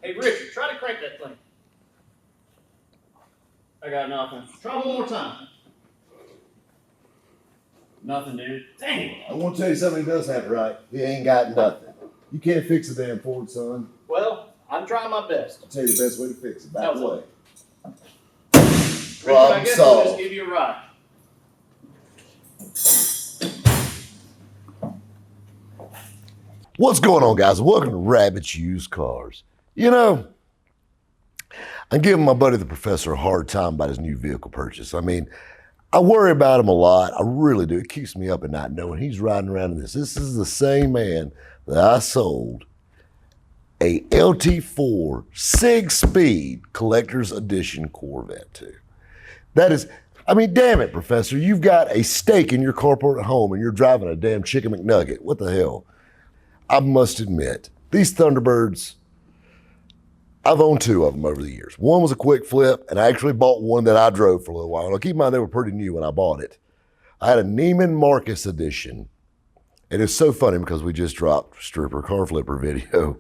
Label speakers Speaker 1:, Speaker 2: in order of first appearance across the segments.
Speaker 1: Hey, Richard, try to crank that thing. I got nothing. Try one more time. Nothing, dude. Dang it.
Speaker 2: I want to tell you something he does have right. He ain't got nothing. You can't fix a damn Ford, son.
Speaker 1: Well, I'm trying my best.
Speaker 2: I'll tell you the best way to fix it. Back away.
Speaker 1: Richard, I guess I'll just give you a ride.
Speaker 2: What's going on, guys? Welcome to Rabbit's Used Cars. You know, I'm giving my buddy the professor a hard time about his new vehicle purchase. I mean, I worry about him a lot. I really do. It keeps me up at night knowing he's riding around in this. This is the same man that I sold a LT4 6-speed collector's edition Corvette to. That is, I mean, damn it, Professor. You've got a steak in your carport at home and you're driving a damn Chicken McNugget. What the hell? I must admit, these Thunderbirds, I've owned two of them over the years. One was a quick flip, and I actually bought one that I drove for a little while. Now, keep in mind, they were pretty new when I bought it. I had a Neiman Marcus edition. And it's so funny because we just dropped stripper car flipper video.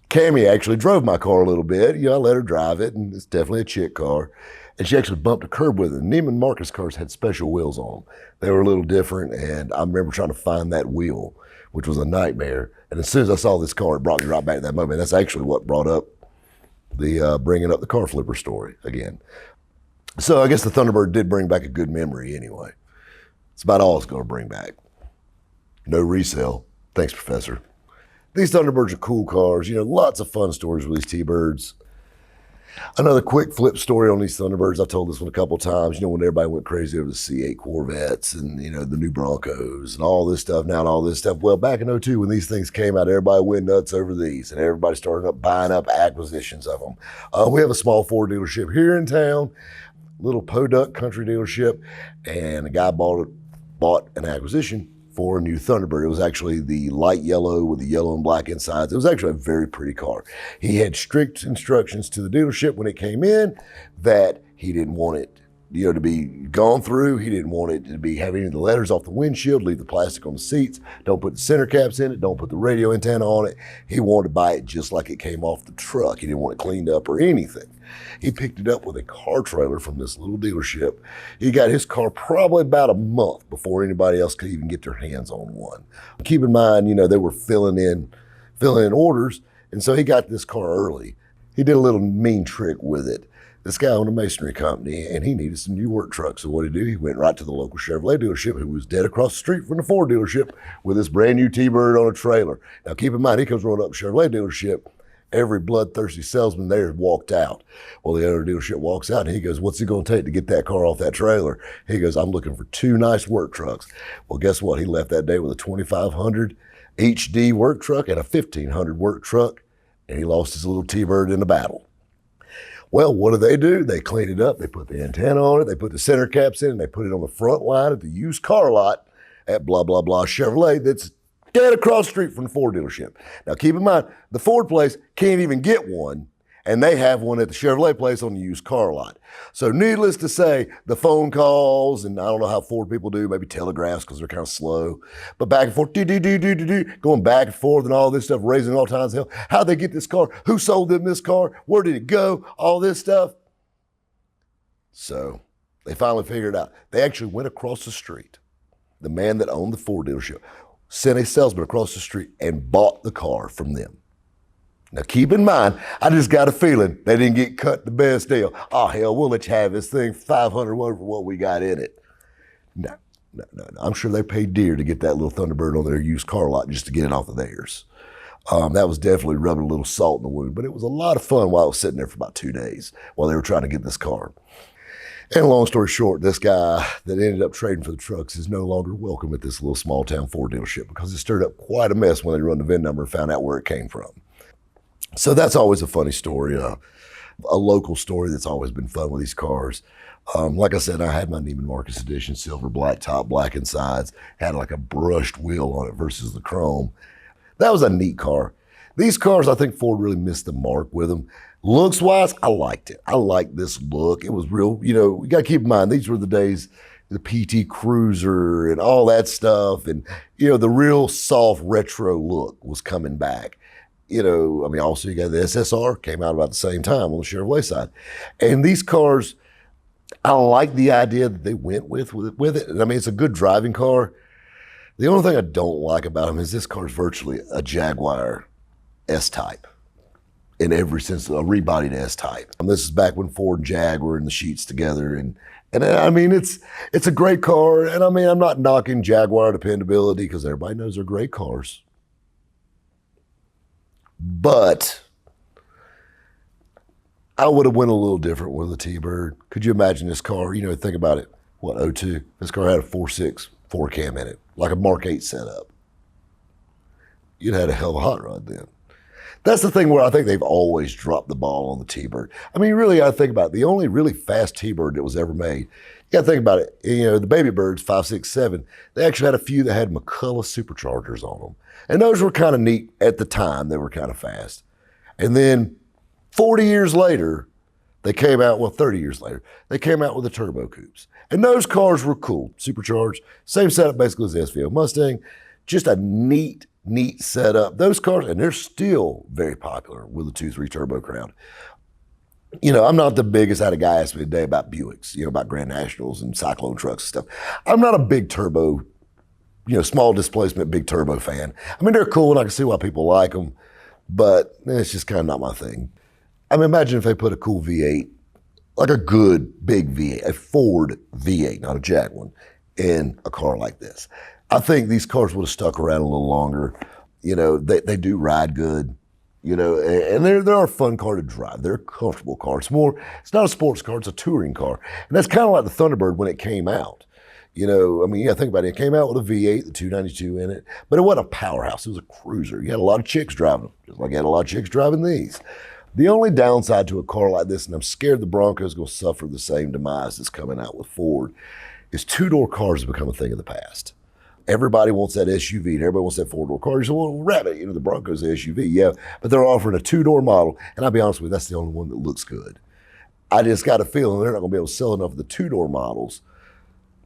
Speaker 2: Cammie actually drove my car a little bit. You know, I let her drive it, and it's definitely a chick car. And she actually bumped a curb with it. Neiman Marcus cars had special wheels on them. They were a little different, and I remember trying to find that wheel, which was a nightmare. And as soon as I saw this car, it brought me right back to that moment. That's actually what brought up the bringing up the car flipper story again. So I guess the Thunderbird did bring back a good memory anyway. It's about all it's going to bring back. No resale. Thanks, Professor. These Thunderbirds are cool cars. You know, lots of fun stories with these T-Birds. Another quick flip story on these Thunderbirds. I've told this one a couple of times. You know, when everybody went crazy over the C8 Corvettes and, you know, the new Broncos and all this stuff, now and all this stuff. Well, back in 02, when these things came out, everybody went nuts over these and everybody started buying up acquisitions of them. We have a small Ford dealership here in town, little Podunk country dealership, and a guy bought an acquisition for a new Thunderbird. It was actually the light yellow with the yellow and black insides. It was actually a very pretty car. He had strict instructions to the dealership when it came in that he didn't want it, you know, to be gone through. He didn't want it to be having any of the letters off the windshield, leave the plastic on the seats, don't put the center caps in it, don't put the radio antenna on it. He wanted to buy it just like it came off the truck. He didn't want it cleaned up or anything. He picked it up with a car trailer from this little dealership. He got his car probably about a month before anybody else could even get their hands on one. Keep in mind, you know, they were filling in orders, and so he got this car early. He did a little mean trick with it. This guy owned a masonry company, and he needed some new work trucks. So what did he do? He went right to the local Chevrolet dealership, who was dead across the street from the Ford dealership, with this brand new T-Bird on a trailer. Now, keep in mind, he comes rolling up to the Chevrolet dealership. Every bloodthirsty salesman there walked out. Well, the owner of the dealership walks out, and he goes, "What's it going to take to get that car off that trailer?" He goes, "I'm looking for two nice work trucks." Well, guess what? He left that day with a 2500 HD work truck and a 1500 work truck, and he lost his little T-Bird in the battle. Well, what do? They clean it up. They put the antenna on it. They put the center caps in, and they put it on the front line at the used car lot at blah, blah, blah Chevrolet that's dead across the street from the Ford dealership. Now, keep in mind, the Ford place can't even get one, and they have one at the Chevrolet place on the used car lot. So needless to say, the phone calls, and I don't know how Ford people do, maybe telegraphs because they're kind of slow, but back and forth, going back and forth and all this stuff, raising all kinds of hell. How'd they get this car? Who sold them this car? Where did it go? All this stuff. So they finally figured it out. They actually went across the street. The man that owned the Ford dealership sent a salesman across the street and bought the car from them. Now, keep in mind, I just got a feeling they didn't get cut the best deal. Oh, hell, we'll let you have this thing, $500 over what we got in it. No. I'm sure they paid dear to get that little Thunderbird on their used car lot just to get it off of theirs. That was definitely rubbing a little salt in the wound, but it was a lot of fun while I was sitting there for about 2 days while they were trying to get this car. And long story short, this guy that ended up trading for the trucks is no longer welcome at this little small town Ford dealership because it stirred up quite a mess when they run the VIN number and found out where it came from. So that's always a funny story, a local story that's always been fun with these cars. Like I said, I had my Neiman Marcus edition, silver, black top, black insides, had like a brushed wheel on it versus the chrome. That was a neat car. These cars, I think Ford really missed the mark with them. Looks wise, I liked it. I liked this look. It was real, you know, you got to keep in mind, these were the days, the PT Cruiser and all that stuff. And, you know, the real soft retro look was coming back. Also you got the SSR, came out about the same time on the Chevrolet side. And these cars, I like the idea that they went with it. It's a good driving car. The only thing I don't like about them is this car is virtually a Jaguar S-Type in every sense, a rebodied S-Type. And this is back when Ford and Jag were in the sheets together. And it's a great car. And I'm not knocking Jaguar dependability because everybody knows they're great cars. But I would have went a little different with a T-Bird. Could you imagine this car? Think about it. What, 02? This car had a 4.6 4 cam in it, like a Mark 8 setup. You'd had a hell of a hot rod then. That's the thing where I think they've always dropped the ball on the T-Bird. Really, I think about it. The only really fast T-Bird that was ever made, you got to think about it. The Baby Birds, 5, 6, 7, they actually had a few that had McCullough superchargers on them. And those were kind of neat at the time. They were kind of fast. And then 40 years later, 30 years later, they came out with the turbo coupes. And those cars were cool, supercharged, same setup basically as the SVO Mustang, just a neat setup. Those cars, and they're still very popular with the 2.3 turbo crowd. I'm not the biggest. I had a guy ask me today about Buicks, about Grand Nationals and Cyclone trucks and stuff. I'm not a big turbo, small displacement, big turbo fan. They're cool and I can see why people like them, but it's just kind of not my thing. Imagine if they put a cool V8, like a good big V8, a Ford V8, not a Jag one, in a car like this. I think these cars would have stuck around a little longer. They do ride good, and they're a fun car to drive. They're a comfortable car. It's not a sports car, it's a touring car. And that's kind of like the Thunderbird when it came out. Think about it. It came out with a V8, the 292 in it, but it wasn't a powerhouse. It was a cruiser. You had a lot of chicks driving them, just like you had a lot of chicks driving these. The only downside to a car like this, and I'm scared the Bronco's going to suffer the same demise that's coming out with Ford, is two-door cars have become a thing of the past. Everybody wants that SUV, and everybody wants that four-door car. You say, well, rabbit, the Bronco's an SUV, yeah, but they're offering a two-door model, and I'll be honest with you, that's the only one that looks good. I just got a feeling they're not going to be able to sell enough of the two-door models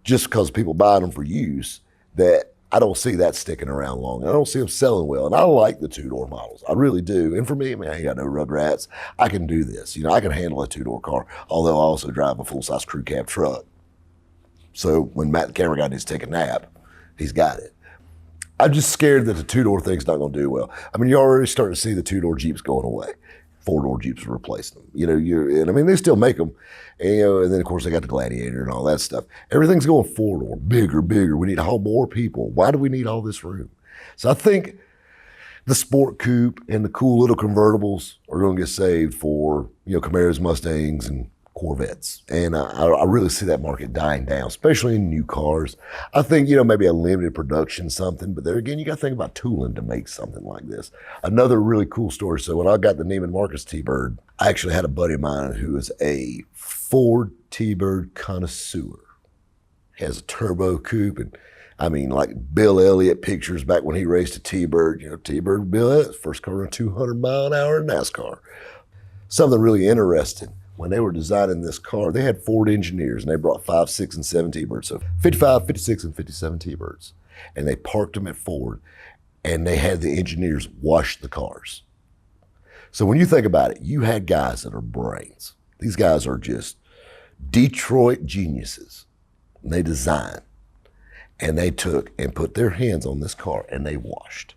Speaker 2: just because people buy them for use that I don't see that sticking around long. I don't see them selling well. And I like the two-door models. I really do. And for me, I ain't got no rugrats. I can do this. I can handle a two-door car, although I also drive a full-size crew cab truck. So when Matt the camera guy needs to take a nap, he's got it. I'm just scared that the two-door thing's not going to do well. You're already starting to see the two-door Jeeps going away. Four-door Jeeps are replacing them. They still make them. And then, of course, they got the Gladiator and all that stuff. Everything's going four-door, bigger. We need to haul more people. Why do we need all this room? So I think the sport coupe and the cool little convertibles are going to get saved for, Camaros, Mustangs, and Corvettes. And I really see that market dying down, especially in new cars. I think, maybe a limited production something, but there again, you got to think about tooling to make something like this. Another really cool story. So when I got the Neiman Marcus T-Bird, I actually had a buddy of mine who is a Ford T-Bird connoisseur. He has a turbo coupe, and like Bill Elliott pictures back when he raced a T-Bird, T-Bird Bill Elliott, first car in 200 mile an hour in NASCAR. Something really interesting. When they were designing this car, they had Ford engineers, and they brought 5, 6, and 7 T-Birds. So 55, 56, and 57 T-Birds. And they parked them at Ford, and they had the engineers wash the cars. So when you think about it, you had guys that are brains. These guys are just Detroit geniuses. And they designed, and they took and put their hands on this car, and they washed.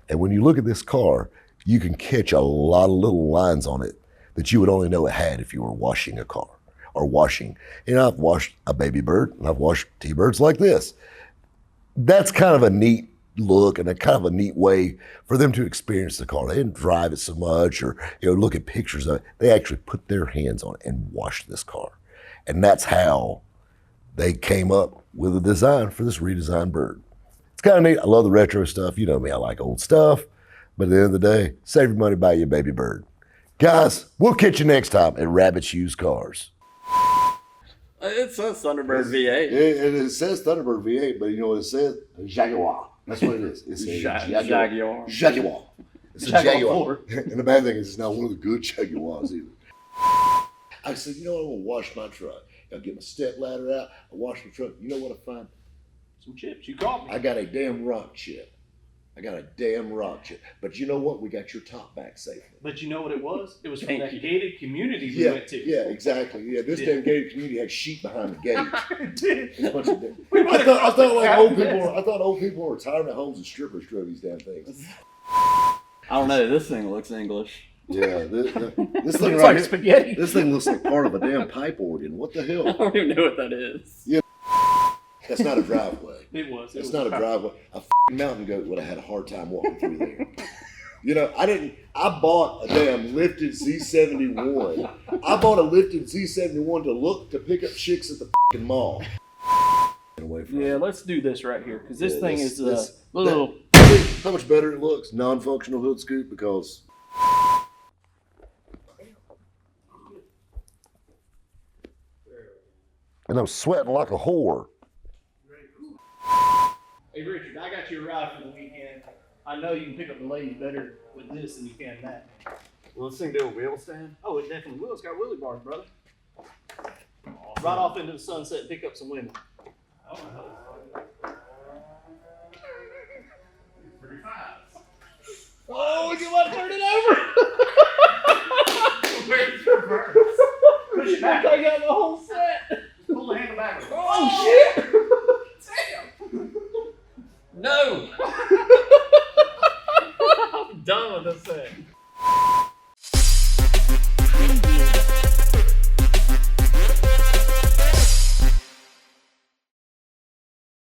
Speaker 2: And when you look at this car, you can catch a lot of little lines on it that you would only know it had if you were washing a car or washing. I've washed a Baby Bird and I've washed T-Birds like this. That's kind of a neat look and a kind of a neat way for them to experience the car. They didn't drive it so much or look at pictures of it. They actually put their hands on it and washed this car. And that's how they came up with a design for this redesigned Bird. It's kind of neat. I love the retro stuff. You know me, I like old stuff. But at the end of the day, save your money, buy you a Baby Bird. Guys, we'll catch you next time at Rabbit's Used Cars.
Speaker 1: It says Thunderbird V8.
Speaker 2: It says Thunderbird V8, but you know what it says? Jaguar. That's what it is. It's a
Speaker 1: Jaguar.
Speaker 2: Jaguar. It's a Jaguar. And the bad thing is it's not one of the good Jaguars either. I said, I'm going to wash my truck. I'll get my step ladder out. I wash the truck. You know what I find?
Speaker 1: Some chips. You caught me.
Speaker 2: I got a damn rock chip. I got a damn rock chip. But you know what? We got your top back safely.
Speaker 3: But you know what it was? It was from
Speaker 1: Thank
Speaker 3: that
Speaker 1: you.
Speaker 3: gated community we went to.
Speaker 2: Yeah, exactly. Yeah, this damn gated community had sheep behind the gate. A bunch of
Speaker 3: We
Speaker 2: I thought like old people in retirement homes and strippers drove these damn things.
Speaker 1: I don't know. This thing looks English.
Speaker 2: Yeah, this
Speaker 3: Looks
Speaker 2: thing
Speaker 3: like
Speaker 2: right,
Speaker 3: spaghetti.
Speaker 2: this thing looks like part of a damn pipe organ. What the
Speaker 1: I
Speaker 2: hell?
Speaker 1: don't even know what that is.
Speaker 2: Yeah. That's not a driveway.
Speaker 3: It was.
Speaker 2: It's not a driveway. A f***ing mountain goat would have had a hard time walking through there. You know, I bought a damn lifted Z71. I bought a lifted Z71 to pick up chicks at the f***ing mall. Away from
Speaker 3: Yeah,
Speaker 2: it.
Speaker 3: let's do this right here because this
Speaker 2: Yeah,
Speaker 3: thing
Speaker 2: this-
Speaker 3: is
Speaker 2: this-
Speaker 3: a little.
Speaker 2: How much better it looks? Non-functional hood scoop because. And I'm sweating like a whore.
Speaker 3: Hey Richard, I got you a ride for the weekend. I know you can pick up the ladies better with this than you can that.
Speaker 1: Will this thing do a wheel stand?
Speaker 3: Oh, it definitely will. It's got wheelie bars, brother. Right off into the sunset and pick up some women. Oh, would you want to turn it over?
Speaker 1: Where's your reverse?
Speaker 3: Push it back. I got the whole set.
Speaker 1: Pull the handle back.
Speaker 3: Oh, shit.
Speaker 1: Damn! No! I'm done with this thing.